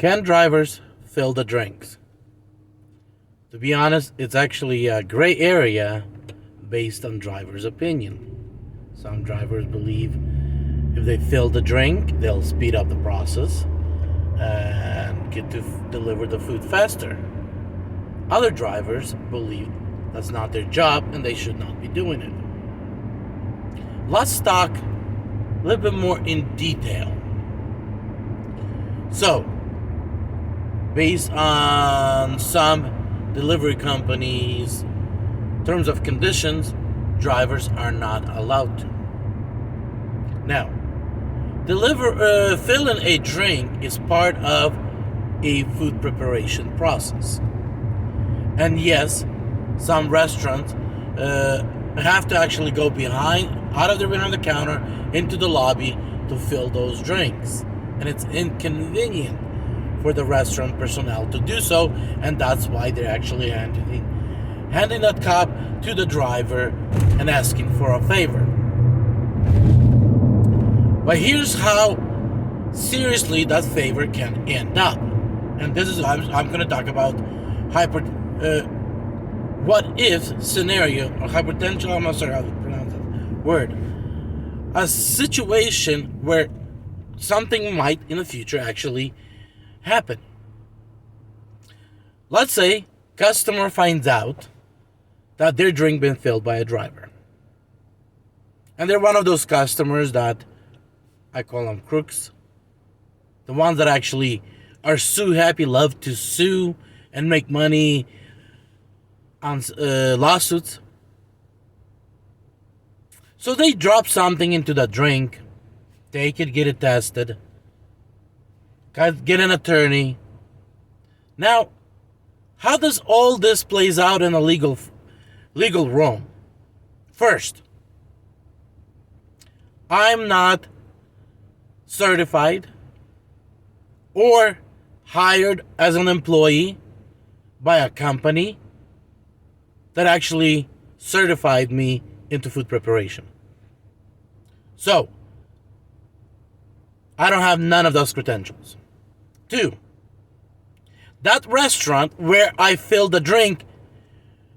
Can drivers fill the drinks? To be honest, it's actually a gray area based on drivers' opinion. Some drivers believe if they fill the drink, they'll speed up the process and get to deliver the food faster. Other drivers believe that's not their job and they should not be doing it. Let's talk a little bit more in detail. So, based on some delivery companies' terms of conditions, drivers are not allowed to. Now, filling a drink is part of a food preparation process. And yes, some restaurants have to actually go behind the counter into the lobby to fill those drinks. And it's inconvenient for the restaurant personnel to do so, and that's why they're actually handing that cup to the driver and asking for a favor. But here's how seriously that favor can end up. And this is I'm going to talk about what if scenario or hypertension. I'm not sure how to pronounce that word. A situation where something might in the future actually happen. Let's say customer finds out that their drink been filled by a driver, and they're one of those customers that I call them crooks, the ones that actually are so happy, love to sue and make money on lawsuits. So they drop something into the drink, take it, get it tested, get an attorney. Now, how does all this plays out in a legal realm? First, I'm not certified or hired as an employee by a company that actually certified me into food preparation. So, I don't have none of those credentials. 2, that restaurant where I filled the drink,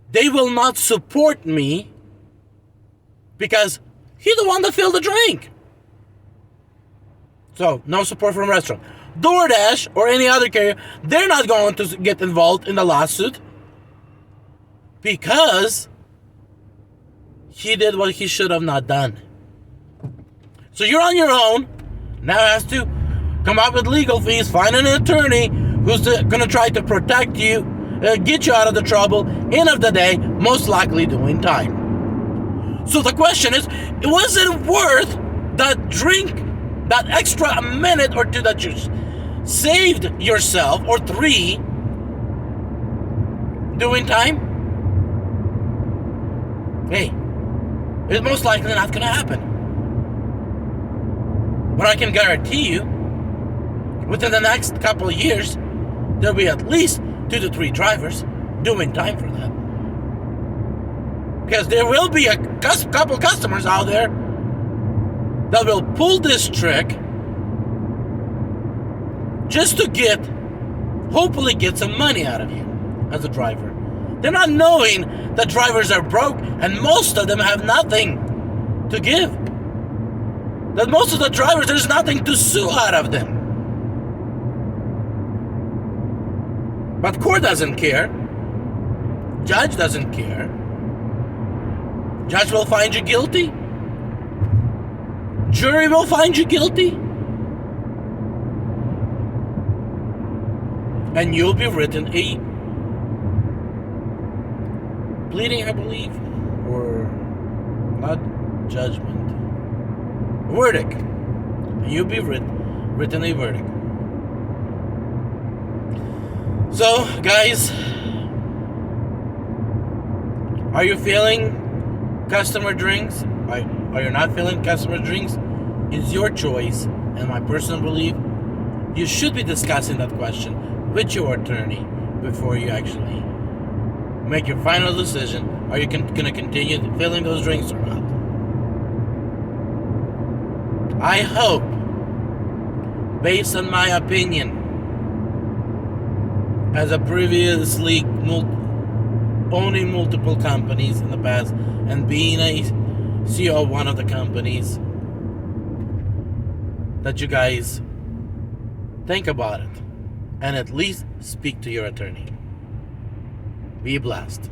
they will not support me because he's the one that filled the drink. So, no support from restaurant. Doordash or any other carrier, they're not going to get involved in the lawsuit because he did what he should have not done. So you're on your own. Now has to come up with legal fees, find an attorney who's going to try to protect you, get you out of the trouble, end of the day, most likely doing time. So the question is, was it worth that drink, that extra minute or 2 that you saved yourself, or 3, doing time? Hey, it's most likely not going to happen. But I can guarantee you, within the next couple of years, there'll be at least 2 to 3 drivers doing time for that. Because there will be a couple customers out there that will pull this trick just to hopefully get some money out of you as a driver. They're not knowing that drivers are broke and most of them have nothing to give. That most of the drivers, there's nothing to sue out of them. But court doesn't care. Judge doesn't care. Judge will find you guilty. Jury will find you guilty. And you'll be written a pleading, I believe, or not judgment. Verdict. And you'll be written a verdict. So, guys, are you feeling customer drinks? Are you not feeling customer drinks? It's your choice, and my personal belief, you should be discussing that question with your attorney before you actually make your final decision. Are you going to continue filling those drinks or not? I hope, based on my opinion, as a previously owning multiple companies in the past and being a CEO of one of the companies, that you guys think about it and at least speak to your attorney. Be blessed.